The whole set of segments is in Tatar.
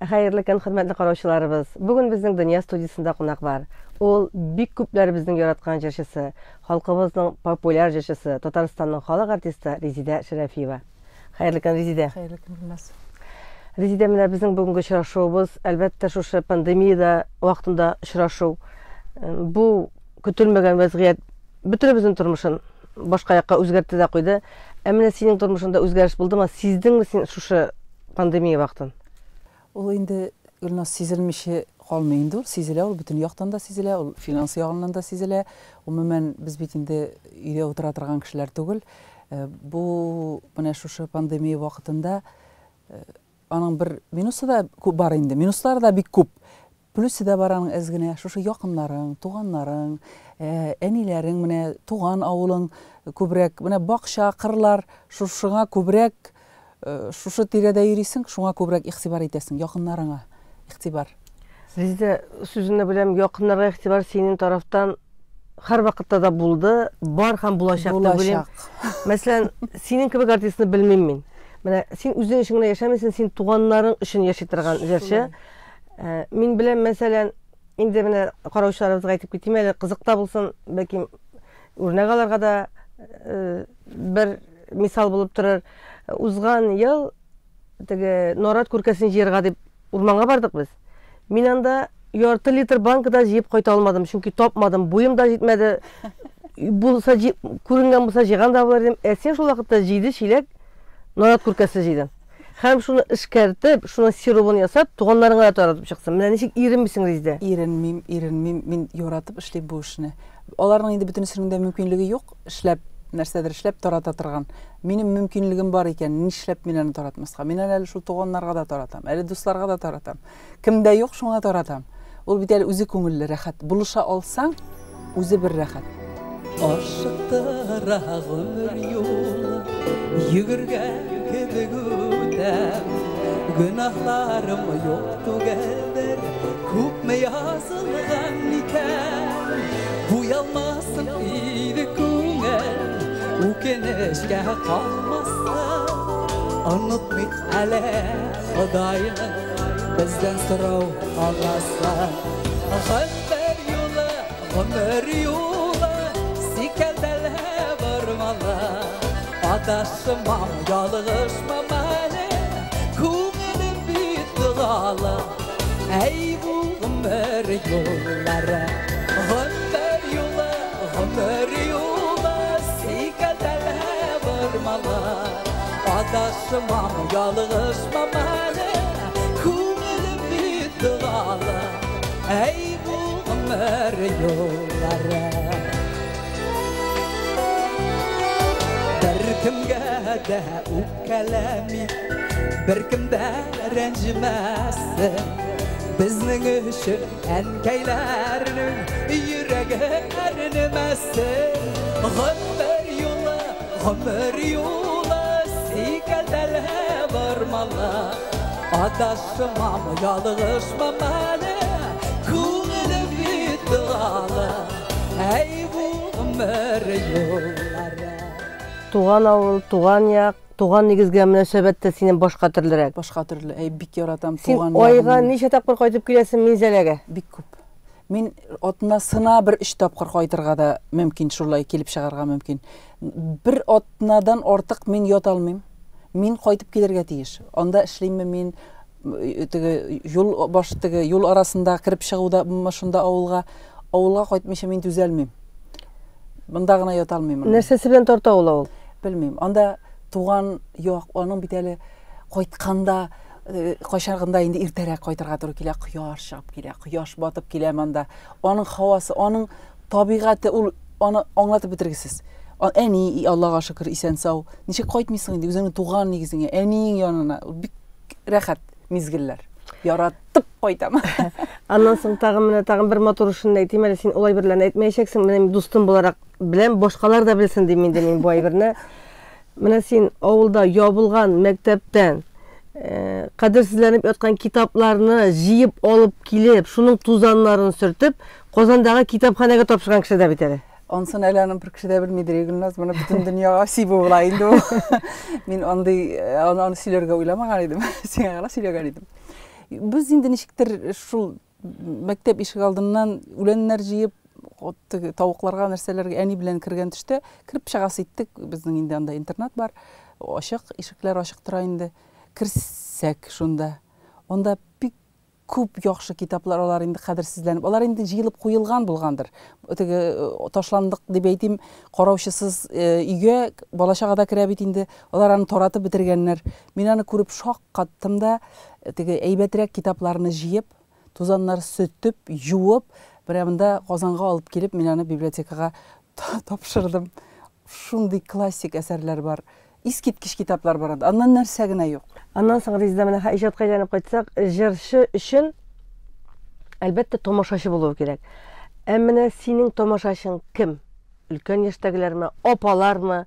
Hayırlı kün, hürmetli karşılarımız. Bugün bizning Dünya Studiyasında qonaq var. Ol bik köpler bizning yaratgan җырчысы, халкыбызның популяр җырчысы, Татарстанның халык артисты Резида Шәрәфиева. Hayırlı kün Резида. Hayırlı kün Гүлназ. Резида, менә безнең бүгенге очрашуыбыз, әлбәттә, шушы пандемияда вакытында очрашу. Бу көтелмәгән вазгыять бөтенебезнең тормышын башка якка үзгәртте дә куйды. Әмма синең тормышында үзгәреш булдымы? Сиздеңме син шушы пандемия вакытын? Ул инде Гүлназ сизелмеше калмый, сизелә ул бүтән яктан да сизелә, ул финанс ягыннан да сизелә. Умумән без бит инде өйдә утыра торган кешеләр түгел. Бу менә шушы пандемия вакытында аның бер минусы да күп бар инде. Минуслары да бик күп. Плюсы да бар аның әз генә шушы якыннарың, туганнарың, әниләрең, менә туган авылың күбрәк, менә бакча, кырлар, шушыга күбрәк шушы тирәдә йөрисең, шуңа күбрәк игътибар итәсең, якыннарыңа игътибар. Резида, сүзенә беләм, якыннарга игътибар синең тарафтан һәр вакытта да булды, бар һәм булачак дип беләм. Мәсәлән, синең кебек артистны белмим мин. Менә син үзең өчен генә яшәмисең, син туганнарың өчен яши торган җырчы. Мин беләм, мәсәлән, инде менә караучыларыбызга әйтеп китим әле, кызык та булсын, бәлки үрнәк аларга да бер мисал булып торыр. Узган ел теге Норат күркәсен җыярга дип урманга бардык без. Мин анда ярты литр банкада җыеп кайта алмадым, чөнки тапмадым, буем да җитмәде. Булса күренгән булса җыйган да булыр дидем. Син шул вакытта җыйды чиләк Норат күркәсе җыйдың. Һәм шуны эшкәртеп, шуның сиробын ясап, туганнарыңа да таратып чыксың. Менә ничек иренмисең Резида? Иренмим, мин яратып эшлим бу эшне. Аларның инде бөтенесенең дә мөмкинлеге юк, эшләп нәрсәдер эшләп тарата торган. Минем мөмкинлегем бар икән, нишләп мин аны таратмаска? Мин әле шул туганнарга да таратам, әле дусларга да таратам. Кемдә юк, шуңа таратам. Ул бит әле үзе күңелле, рәхәт. Булыша алсаң, үзе бер рәхәт. Ашыктыра гомер юлы, йөгергән кебек үтәм. Гөнаһларым юк түгелдер, күпме язылган икән. Буялмасын иде күңел, үкенешкә калмасын. Онытмыйк әле Ходайны, бездән сорау аласын. Гомер юлы, сикәлдәле бармалы. Адашмам, ялгышмам әле, күңелем бит догалы. Әй бу гомер юллары, гомер юлы, сикәлдәле бармалы. Адашмам, ялгышмам әле, күңелем бит догалы. Әй бу гомер юллары. Беркемгә дә үпкәләми, беркемдә рәнҗемәсен. Безнең өчен әнкәйләрнең йөрәге әрнемәсен. Гомер юлы, сикәлдәле бармалы. Адашмам, ялгышмам әле, күңелем бит догалы. Әй бу гомер юллары. Туган авыл, туган як, туган нигезгә мөнәсәбәттә синең башка төрлерәк. Башка төрле, бик яратам туган. Син айга ничә тапкыр кайтып киләсең Минзәләгә? Бик күп. Мин атнасына бер 3 тапкыр кайтырга да мөмкин, шулай килеп чыгарга мөмкин. Бер атнадан артык мин ята алмыйм. Мин кайтып килергә тиеш. Анда эшлейме мин теге юл арасында кирип чыгуда, шунда авылга кайтмыйча мин түзәлмим. Монда гына ята алмыйм. Нәрсәсе белән тарта ул? Белмим. Анда туган юк, аның бит әле кайтканда кайчагында инде иртәрәк кайтырга туры килә, кояш чыгып килә, кояш батып килә монда. Аның һавасы, аның табигате, ул аны аңлатып бетергесез. Әни, Аллага шөкер, исән сау. Ничек кайтмыйсың инде үзеңнең туган нигезеңә, әниң янына? Бик рәхәт мизгелләр. Яратып кайтам. Аннан соң тагын бер матур эшне әйтим әле, син улай берлән әйтмәячәксең, менә дустым буларак беләм, башкалар да белсен дим инде мин бу айберне. Менә син авылда ябылган мәктәптән кадерсезләнеп яткан китапларны җыеп алып килеп, шуның тузаннарын сөртеп, Казандагы китапханәгә тапшырган кеше дә бит әле. Онсын әле аның бер кеше дә белмидер, Гөлназ, моны бүтән дөньяга сибу була инде. Мин аны сөйләргә уйламаган идем. Сиңа гына сөйләгән идем. Біз инде ничектер шул мәктәп ишек алдынан үләннәр җыеп, тавыкларга, нәрсәләргә әни белән кергән төштә кирип чыгасы иттек. Безнең инде анда интернат бар. Ачык, ишекләр ачык тора инде. Кирсәк шунда. Онда бик күп яхшы китаплар, алар инде кадерсезләнеп, алар инде җыелып куелган булгандыр. Теге ташландык дип әйтим, караучысыз өйгә балачагада керә бит инде. Алар аны таратып бетергәннәр. Мин аны күреп шок каттым да, теге әйбәтрәк китапларны җыеп, тузаннар сөтеп, юып, берәмендә Казанга алып килеп, мин аны библиотекага тапшырдым. Шундый классик әсәрләр бар. Искиткеч китаплар бар. Аннан нәрсә генә юк. Аннан соң Резида менә иҗатка әйләнеп кайтсак, җырчы өчен әлбәттә томашачы булу кирәк. Ә менә синең томашачың кем? Өлкән яшьтәгеләрме, апалармы,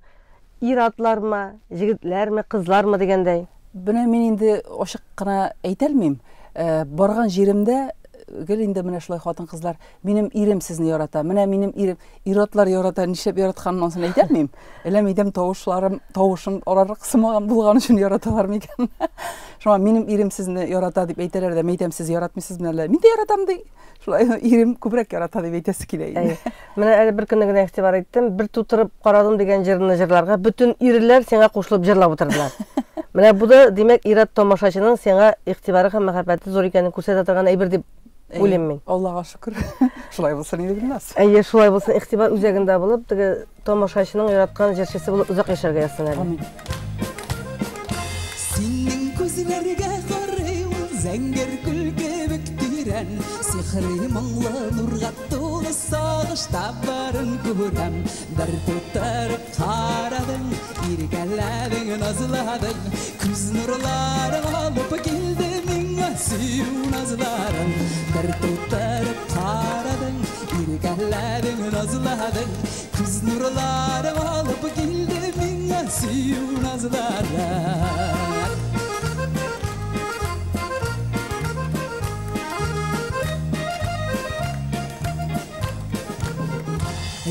ир-атлармы, җегетләрме, кызлармы дигәндәй? Менә мин инде ачык кына әйтә алмыйм. Барган җиремдә гел инде менә шулай хатын-кызлар, минем ирем сезне ярата, менә минем ирем, ир-атлар ярата, нишләп яратканын соң әйтә алмыйм. Әллә мәйдәм тавышым арарак сымаган булган өчен яраталар микән? Шуңа минем ирем сезне ярата дип әйтәләр дә, мәйдәм сез яратмыйсыз менә, мин дә яратам ди. Шулай ирем күбрәк ярата дип әйтәсе килә инде. Менә әле бер көнне генә игътибар иттем, бер тутырып карадым дигән җырны җырларга бүтән ирләр сиңа кушылып җырлап утырдылар. Менә бу да димәк ир-ат томашачының сиңа игътибары һәм мәхәббәте зур икәнен күрсәтә торган әйбер дип уйлыйм мин. Аллага шөкер. Шулай булсын инде Гөлназ. Әйе, шулай булсын, игътибар үзәгендә булып, теге томашачының яраткан җырчысы булып узак яшәргә язсын әле. Амин. Синең күзләргә карыйм, зәңгәр күлгә бөктирән, сихри моңлы нурга тулы сагышта барын күрәм. Бер тутырып карадың, иргәләдең, назладың, күз нурларын алып килде миңа сөю назларың. Бер тутырып карадың, иргәләдең, назладың, күз нурларын алып килде миңа сөю назларың.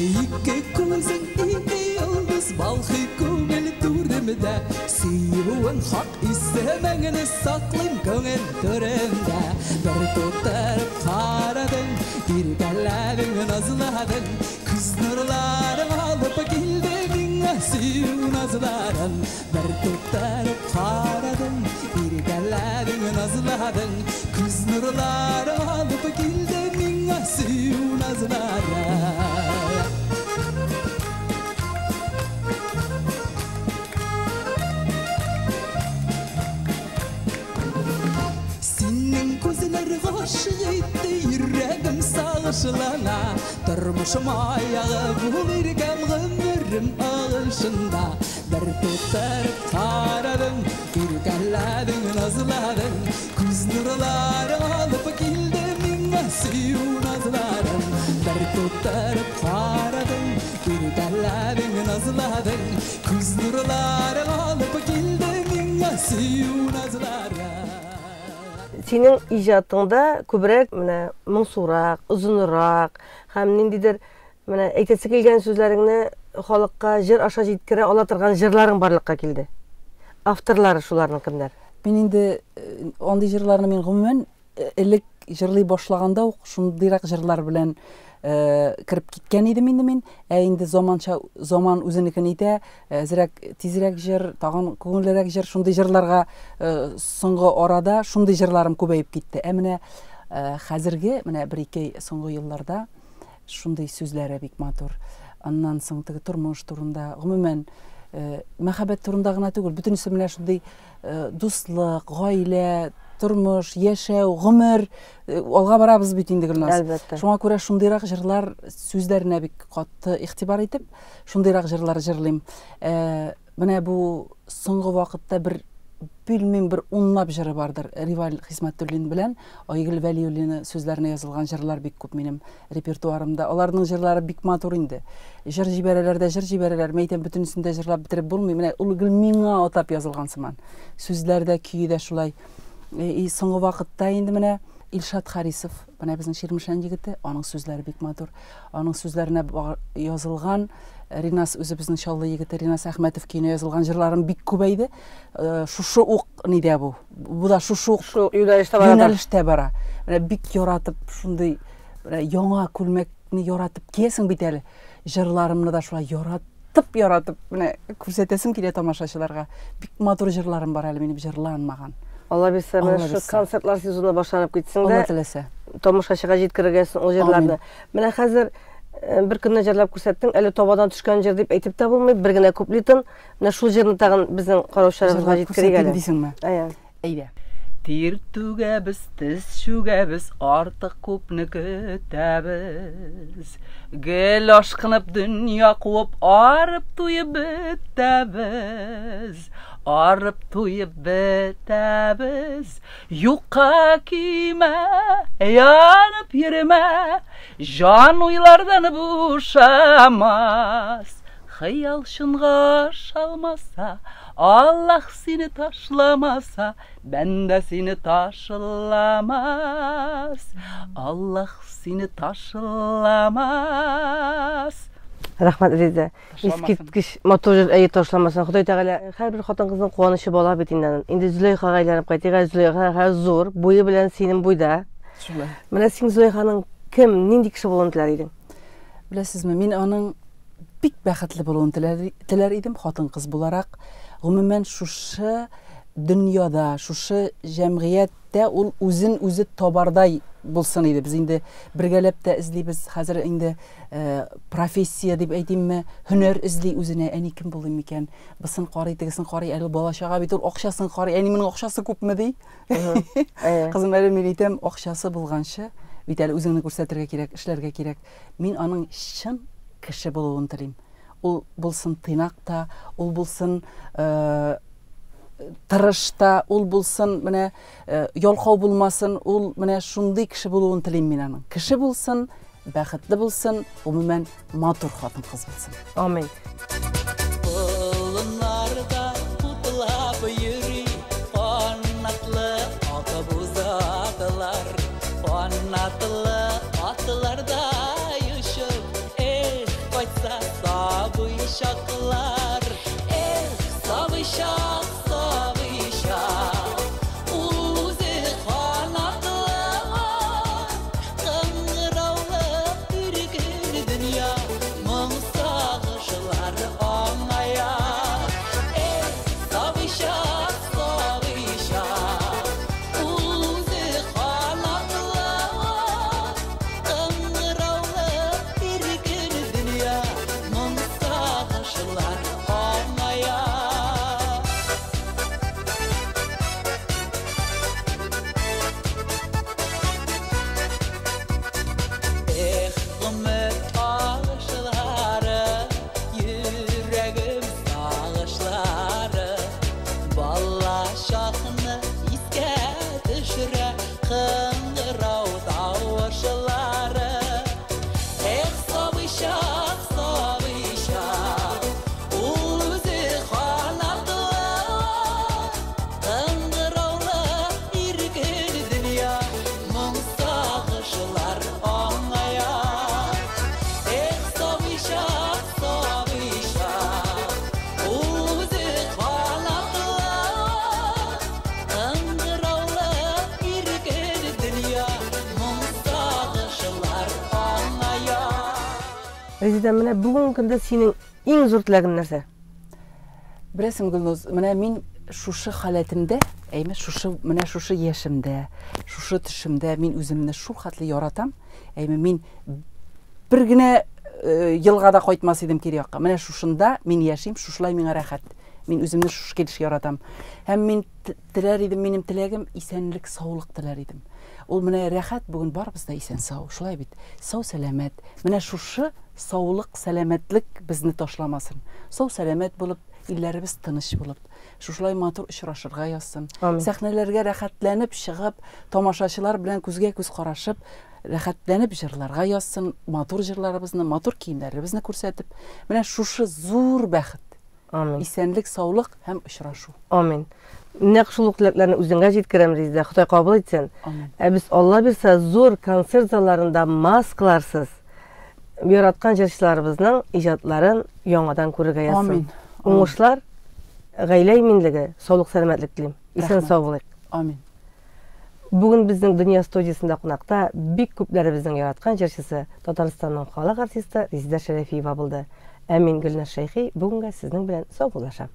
Ике күзің ике йолдыз балқый күңіл түрімді, сүйуің хақ исемеңіні сақлым көңіл түрімді. Бір тұтырып қарадың, иргәләдің, назладың, күз нұрларын алып келді миңа сүйу назларын. Бір тұтырып қарадың, иргәләдің, назладың, күз нұрларын алып келді миңа сүйу назларын. Күзләр гашык итте, йөрәгем сагышлана, тормышым аягы булырган гомерем агышында. Бер тутырып карадың, иргәләдең, назладың, күз нурларын алып килде миңа сөю назларың. Бер тутырып карадың, иргәләдең, назладың, күз нурларын алып килде миңа сөю назларың. Синең иҗатыңда күбрәк менә моңсурак, озынрак һәм ниндидер менә әйтәсе килгән сүзләреңне халыкка җыр аша җиткерә ала торган җырларың барлыкка килде. Авторлары шуларның кемнәр? Мин инде андый җырларны мин гомумән элек җырлый башлаганда ук шундыйрак җырлар белән кирип киткән идем инде мин. Инде заман үзенекен итә, әзрәк тизрәк җыр, тагын күңеллерәк җыр, шундый җырларга соңгы арада шундый җырларым күбәеп китте. Менә хәзерге менә 1-2 соңгы елларда шундый сүзләре бик матур. Аннан соң теге тормыш турында, гомумән мәхәббәт турында гына түгел, бөтенесе менә шундый дуслык, гаилә, тормыш, яшәү, гомер, алга барабыз бит инде Гөлназ. Шуңа күрә шундыйрак җырлар сүзләренә бик катты игътибар итеп, шундыйрак җырлар җырлыйм. Менә бу соңгы вакытта бер билмим бер унлап җыры бардыр. Риваль Хисмәтуллин белән Айгөл Вәлиуллина сүзләренә язылган җырлар бик күп минем репертуарымда. Аларның җырлары бик матур инде. Җыр җибәрәләр, мәйтәм бөтенсендә җырлап битереп булмый. Менә ул гел миңа атап язылган сыман. Сүзләрдә, көйдә шулай. Соңгы вакытта инде менә Илшат Харисов, менә безнең Ширмешән егете, аның сүзләре бик матур. Аның сүзләренә язылган Ринас үзебезнең Чаллы егете Ринас Әхмәтов көенә язылган җырларым бик күбәйде. Шушы ук нидә бу? Бу да шушы ук юнәлештә бара. Менә бик яратып, шундый яңа күлмәкне яратып киесең бит әле. Җырларымны да шулай яратып, менә күрсәтәсем килә тамашачыларга. Бик матур җырларым бар әле минем җырланмаган. Алла бирсә, менә шу концертлар сезоны башланып китсен дә. Алла теләсә. Тамашачыга җиткергәсен ул җырларны. Менә хәзер бер көнне җырлап күрсәттең, әле табадан төшкән җыр дип әйтеп тә булмый, бер генә куплетын, менә шул җырны тагын безнең караучыларыбызга җиткерик әле. Дисеңме? Әйдә. Тир түгәбез, тез шүгәбез, артык күпне көтәбез. Гел ашкынып дөнья куып, арып туеп бетәбез. Арып туеп бетәбез. Юкка кимә, янып йөрмә, жан уйлардан бушамас. Хыял шынга шалмаса, Allah seni taşlamasa, ben de seni taşlamaz. Allah seni taşlamaz. Рәхмәт Реза. Искиткеч матур әйе ташламасын. Ходай Тәгалә һәрбер хатын-кызның куанышы бала бит инде. Инде Зөләйхага әйләнеп кайтыга, Зөләйха зур, буе белән синең буйда. Шулай. Менә син Зөләйханың кем, нинди кеше булуын теләр идең? Беләсезме, мин аның бик бәхетле булуын теләр идем, хатын-кыз буларак. Гомумән шушы дөньяда, шушы җәмгыятьтә ул үзен үзе табардай булсын иде. Без инде бергәләп тә эзлибез. Хәзер инде профессия дип әйтимме, һөнәр эзли үзенә. Әни кем булыйм микән? Бысын карый, тегесен карый, әле балачага бит ул акчасын карый. Әни минем акчасы күпме ди? Кызым, әле мин әйтәм, акчасы булганчы, бит әле үзеңне күрсәтергә кирәк, эшләргә кирәк. Мин аның чын кеше булуын телим. Ул булсын тыйнакта, ул булсын тырышта, ул булсын менә ялкау булмасын, ул менә шундый кеше булуын телим мин аның. Кеше булсын, бәхетле булсын, гомумән матур хатын-кыз булсын. Амин. Болынларда кутлап йөри, канатлы аты бузатылар, канатлы атларда йошып, кайтса сабый шаклар, сабый шак, сабый шак, ул үзе канатлы, кыңгыраулы үргән дөнья, моң сагышлар аңая. Сабый шак, ул үзе канатлы, кыңгыраулы үргән дөнья, моң сагышлар аңая. Ömür ağışları, yüreğim sağışları, balla şahını iske düşüre, kıngırav davışları. Sabı şah, ul özü kanatlı, kıngıravlı irgin dünya, mung sağışlar аңая. Sabı şah, ul özü kanatlı, kıngıravlı irgin dünya, mung sağışlar аңая. Резидә, менә бүгенге көндә синең иң зур теләгең нәрсә? Беләсең, Гөлнуз, менә мин шушы халәтемдә, менә шушы яшемдә, шушы төшемдә мин үземне шул хәтле яратам. Мин бер генә елга да кайтмас идем кире якка. Менә шушында мин яшим, шушылай миңа рәхәт. Мин үземне шушы килеш яратам. Һәм мин теләр идем, минем теләгем исәнлек, саулык теләр идем. Ул менә рәхәт бүген барыбыз да исән сау, шулай бит. Сау сәламәт. Менә шушы саулык, сәламәтлек безне ташламасын. Сау сәламәт булып, илләребез тыныч булып, шушылай матур очрашырга язсын. Сәхнәләргә рәхәтләнеп чыгып, тамашачылар белән күзгә күз карашып, рәхәтләнеп җырларга язсын, матур җырларыбызны, матур киемнәребезне күрсәтеп, менә шушы зур бәхет. Amin. Исәнлек, саулык һәм очрашу. Amin. Нәкъ шул ук теләкләрне үзеңә җиткерәм, Резидә. Ходай кабул итсен. Amin. Без Алла бирсә, зур концерт залларында маскаларсыз яраткан җырчыларыбызның иҗатларын яңадан күрергә язсын. Amin. Уңышлар, гаилә иминлеге, саулык, сәламәтлек телим. Исән Рәхмәт. сау булыйк. Amin. Бүген безнең Дөнья студиясында кунакта бик күпләребезнең яраткан җырчысы, Татарстанның халык артисты Резидә Шәрәфиева булды. Ә мин Гөлназ Шәйхи бүгенгә сезнең белән саубуллашам.